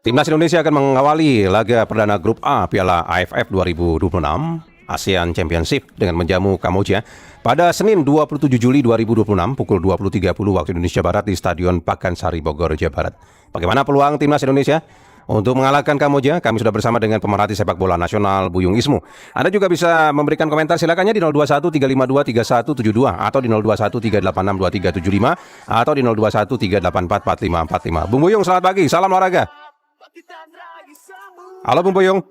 Timnas Indonesia akan mengawali laga perdana Grup A Piala AFF 2026 ASEAN Championship dengan menjamu Kamboja pada Senin 27 Juli 2026 pukul 20.30 waktu Indonesia Barat di Stadion Pakansari Bogor, Jawa Barat. Bagaimana peluang Timnas Indonesia untuk mengalahkan Kamboja? Kami sudah bersama dengan pemerhati sepak bola nasional Buyung Ismu. Anda juga bisa memberikan komentar, silakannya di 021 352 3172 atau di 021 386 2375 atau di 021 384 4545. Bung Buyung, selamat pagi, salam olahraga. Halo Bung Buyung.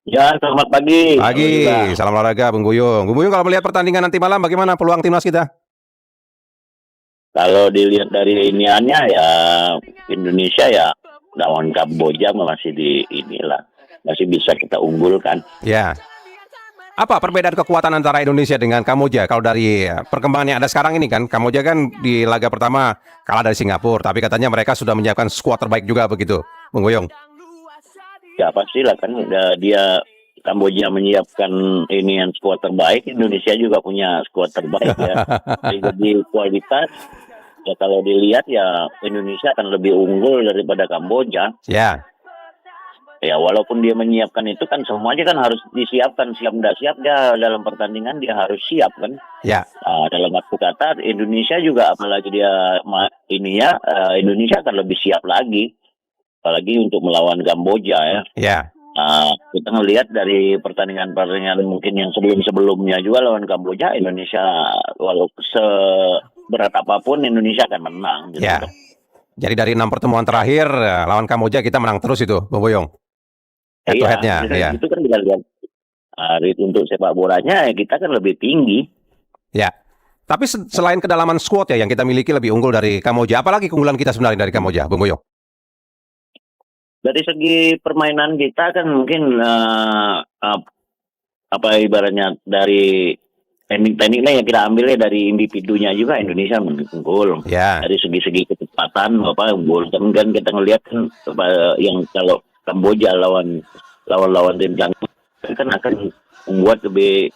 Ya, selamat pagi. Pagi, salam olahraga Bung Buyung. Bung Buyung, kalau melihat pertandingan nanti malam, bagaimana peluang timnas kita? Kalau dilihat dari iniannya ya Indonesia ya lawan Kamboja masih masih bisa kita unggulkan. Ya. Apa perbedaan kekuatan antara Indonesia dengan Kamboja? Kalau dari perkembangan yang ada sekarang ini kan, Kamboja kan di laga pertama kalah dari Singapura, tapi katanya mereka sudah menyiapkan skuad terbaik juga begitu, Bung Buyung. Ya pastilah kan dia Kamboja menyiapkan ini yang skuad terbaik, Indonesia juga punya skuad terbaik ya. Jadi kualitas ya kalau dilihat ya Indonesia akan lebih unggul daripada Kamboja. Ya. Ya walaupun dia menyiapkan itu kan semuanya kan harus disiapkan, siap tidak siap dia dalam pertandingan dia harus siap kan. Ya. Dalam arti kata Indonesia juga apalagi dia Indonesia akan lebih siap lagi, apalagi untuk melawan Kamboja ya. Ya. Kita ngelihat dari pertandingan mungkin yang sebelumnya juga lawan Kamboja, Indonesia walaupun seberat apapun Indonesia akan menang. Gitu. Ya. Jadi dari 6 pertemuan terakhir lawan Kamboja kita menang terus itu, Bung Buyung. Head to head-nya. Iya, itu kan kita lihat untuk sepak bolanya kita kan lebih tinggi. Ya. Tapi selain kedalaman squad ya yang kita miliki lebih unggul dari Kamboja, apalagi keunggulan kita sebenarnya dari Kamboja, Bung Buyung? Dari segi permainan kita kan mungkin ibaratnya dari tekniknya yang kita ambilnya dari individunya juga Indonesia unggul. Ya. Dari segi kecepatan unggul. Kan kita ngelihat kan yang kalau Kamboja lawan tim Tiongkok kan akan membuat lebih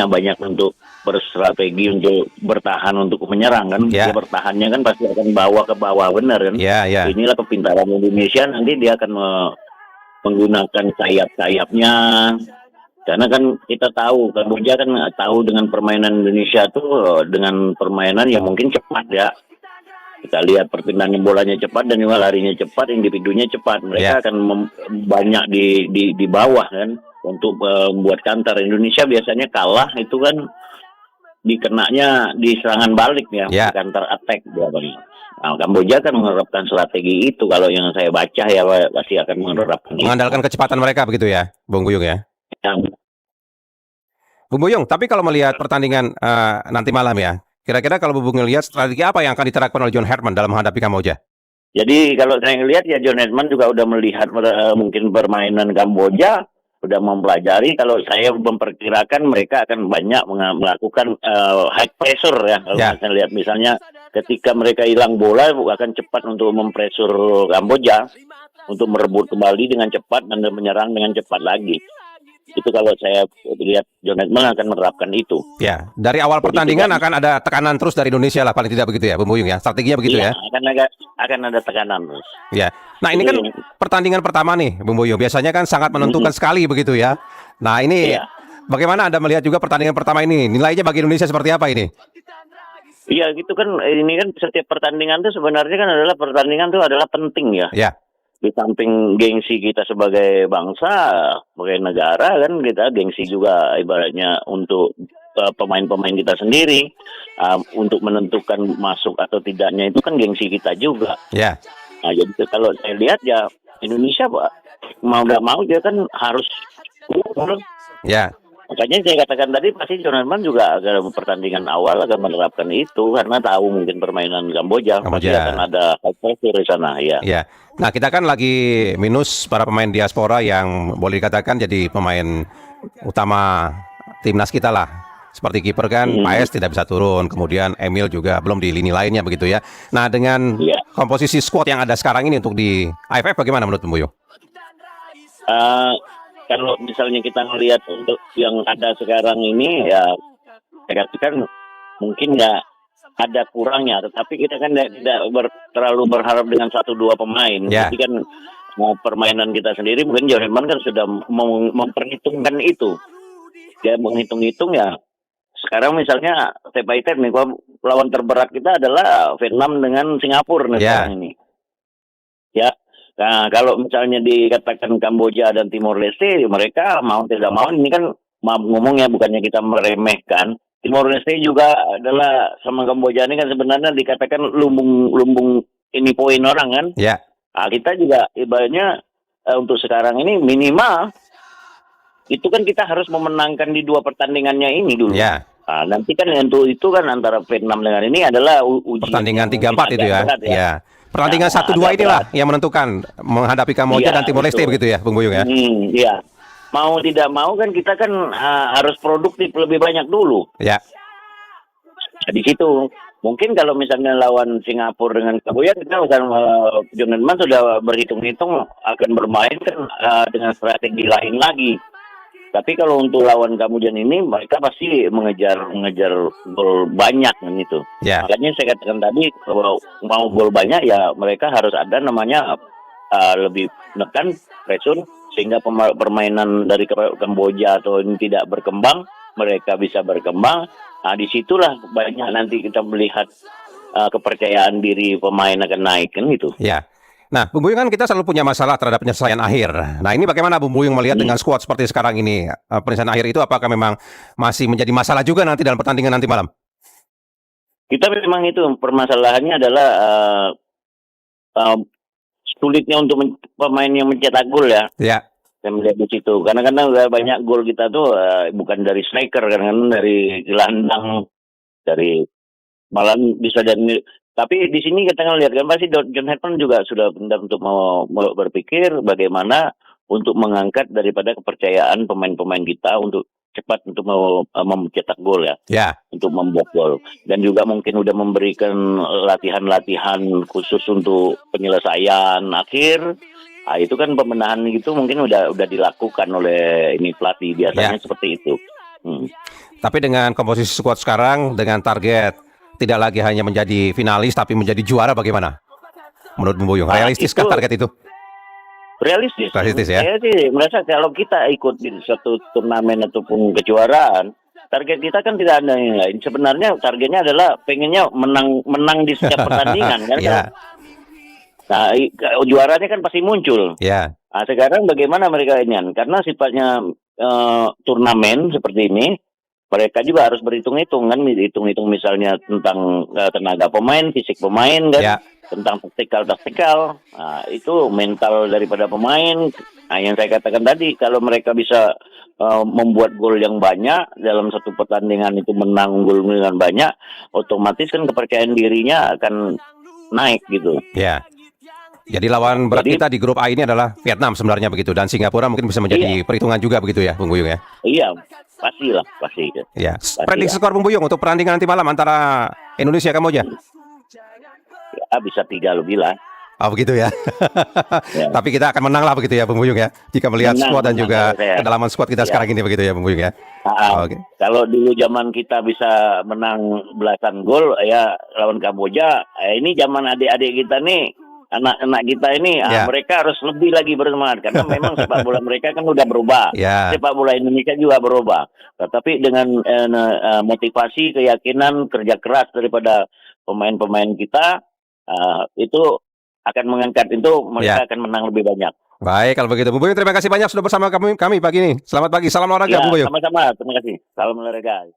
banyak untuk berstrategi untuk bertahan untuk menyerang kan. Ya. Dia bertahannya kan pasti akan bawa ke bawah benar kan. Ya. Inilah kepintaran Indonesia, nanti dia akan menggunakan sayap-sayapnya. Karena kan kita tahu Kamboja kan tahu dengan permainan Indonesia tuh dengan permainan yang mungkin cepat ya. Kita lihat perpindahan bolanya cepat dan juga larinya cepat, individunya cepat. Mereka akan banyak di bawah kan untuk membuat counter. Indonesia biasanya kalah itu kan dikenanya di serangan balik ya, counter attack dia bang. Kamboja kan menerapkan strategi itu kalau yang saya baca ya pasti akan menerapkan. Mengandalkan kecepatan mereka begitu ya, Bung Buyung ya. Bung Buyung, tapi kalau melihat pertandingan nanti malam ya, kira-kira kalau Bung melihat strategi apa yang akan diterapkan oleh John Herdman dalam menghadapi Kamboja? Jadi kalau saya lihat ya John Herdman juga udah melihat mungkin permainan Kamboja, udah mempelajari. Kalau saya memperkirakan mereka akan banyak melakukan high pressure ya. Kalau saya lihat misalnya ketika mereka hilang bola akan cepat untuk mempressure Kamboja untuk merebut kembali dengan cepat dan menyerang dengan cepat lagi. Itu kalau saya lihat John Herdman akan menerapkan itu. Ya, dari awal pertandingan akan ada tekanan terus dari Indonesia lah paling tidak begitu ya, Bung Buyung ya. Strateginya begitu ya. Akan ada tekanan terus. Ya. Nah, ini kan pertandingan pertama nih, Bung Buyung. Biasanya kan sangat menentukan sekali begitu ya. Nah, ini bagaimana Anda melihat juga pertandingan pertama ini? Nilainya bagi Indonesia seperti apa ini? Iya, gitu kan. Ini kan setiap pertandingan itu sebenarnya kan adalah penting ya. Ya. Di samping gengsi kita sebagai bangsa, sebagai negara kan kita gengsi juga ibaratnya untuk pemain-pemain kita sendiri untuk menentukan masuk atau tidaknya itu kan gengsi kita juga. Ya. Nah, jadi kalau saya lihat ya Indonesia mau nggak mau dia kan harus. Ya. Makanya saya katakan tadi pasti John Herdman juga akan pertandingan awal akan menerapkan itu karena tahu mungkin permainan Kamboja. Pasti akan ada high pressure di sana ya. Ya. Nah, kita kan lagi minus para pemain diaspora yang boleh dikatakan jadi pemain utama timnas kita lah. Seperti kiper kan, Paes tidak bisa turun, kemudian Emil juga belum di lini lainnya begitu ya. Nah, dengan komposisi squad yang ada sekarang ini untuk di AFF bagaimana menurut Bung Buyung? Kalau misalnya kita melihat untuk yang ada sekarang ini ya saya katakan mungkin ya ada kurangnya, tetapi kita kan tidak terlalu berharap dengan 1-2 pemain. Ya. Jadi kan permainan kita sendiri mungkin Jerman kan sudah memperhitungkan itu. Dia menghitung-hitung ya. Sekarang misalnya step by step nih, lawan terberat kita adalah Vietnam dengan Singapura sekarang ini. Ya. Nah, kalau misalnya dikatakan Kamboja dan Timor Leste, mereka mau tidak mau ini kan ngomongnya bukannya kita meremehkan. Timor Leste juga adalah sama Kamboja ini kan sebenarnya dikatakan lumbung ini poin orang kan. Ya. Nah, kita juga ibaratnya untuk sekarang ini minimal itu kan kita harus memenangkan di 2 pertandingannya ini dulu. Ya. Nah, nanti kan untuk itu kan antara Vietnam dengan ini adalah pertandingan 3-4 itu ya. Berat, ya. Pertandingan 1-2 inilah yang menentukan menghadapi Kamboja dan Timor Leste begitu ya, Bung Buyung ya. Iya. Mau tidak mau kan kita kan harus produktif lebih banyak dulu. Ya. Di situ mungkin kalau misalnya lawan Singapura dengan Kamboja kita akan John Edman sudah berhitung-hitung akan bermain kan dengan strategi lain lagi. Tapi kalau untuk lawan Kamboja ini mereka pasti mengejar gol banyak kan itu. Ya. Makanya saya katakan tadi kalau mau gol banyak ya mereka harus ada namanya lebih menekan pressure sehingga permainan dari Kamboja atau ini tidak berkembang, mereka bisa berkembang. Nah, disitulah banyak nanti kita melihat kepercayaan diri pemain akan naik kan gitu. Ya. Nah, Bung Buyung kan kita selalu punya masalah terhadap penyelesaian akhir. Nah, ini bagaimana Bung Buyung melihat dengan skuad seperti sekarang ini? Penyelesaian akhir itu apakah memang masih menjadi masalah juga nanti dalam pertandingan nanti malam? Kita memang itu permasalahannya adalah sulitnya untuk pemain yang mencetak gol ya. Ya. Saya melihat di situ. Karena banyak gol kita tuh bukan dari striker, kadang-kadang dari gelandang, dari malah bisa dari. Tapi di sini kita lihat kan pasti John Herdman juga sudah benar untuk mau berpikir bagaimana untuk mengangkat daripada kepercayaan pemain-pemain kita untuk cepat untuk mencetak gol ya. Ya. Untuk membuat gol. Dan juga mungkin udah memberikan latihan-latihan khusus untuk penyelesaian akhir. Nah, itu kan pembenahan itu mungkin udah dilakukan oleh ini pelatih biasanya seperti itu. Tapi dengan komposisi skuad sekarang dengan target tidak lagi hanya menjadi finalis tapi menjadi juara bagaimana? Menurut Bung Buyung, realistiskah target itu? Realistis ya. Saya sih merasa kalau kita ikut di suatu turnamen ataupun kejuaraan, target kita kan tidak ada yang lain. Sebenarnya targetnya adalah pengennya menang di setiap pertandingan kan. Ya. Nah, juaranya kan pasti muncul. Ya. Nah, sekarang bagaimana mereka ini? Karena sifatnya turnamen seperti ini, mereka juga harus berhitung-hitung kan, hitung-hitung misalnya tentang tenaga pemain, fisik pemain kan, tentang taktikal. Nah, itu mental daripada pemain. Nah, yang saya katakan tadi, kalau mereka bisa membuat gol yang banyak dalam satu pertandingan itu menang gol dengan banyak, otomatis kan kepercayaan dirinya akan naik gitu. Ya. Jadi lawan berat kita di grup A ini adalah Vietnam sebenarnya begitu, dan Singapura mungkin bisa menjadi perhitungan juga begitu ya, Bung Buyung ya. Iya, pasti. Ya. Prediksi skor Bung Buyung untuk pertandingan nanti malam antara Indonesia Kamboja? Ya, bisa 3 lebih lah. Oh begitu ya. Tapi kita akan menang lah begitu ya, Bung Buyung ya. Jika melihat skuad dan juga kedalaman skuad kita sekarang ini begitu ya, Bung Buyung ya. Kalau dulu zaman kita bisa menang belasan gol ya lawan Kamboja, ini zaman adik-adik kita nih, anak-anak kita ini, mereka harus lebih lagi bersemangat karena memang sepak bola mereka kan udah berubah, sepak bola Indonesia juga berubah. Tetapi dengan motivasi, keyakinan, kerja keras daripada pemain-pemain kita, itu akan mengangkat itu mereka akan menang lebih banyak. Baik, kalau begitu Bung Buyung terima kasih banyak sudah bersama kami pagi ini. Selamat pagi, salam olahraga Bung Buyung. Sama-sama, terima kasih. Salam olahraga.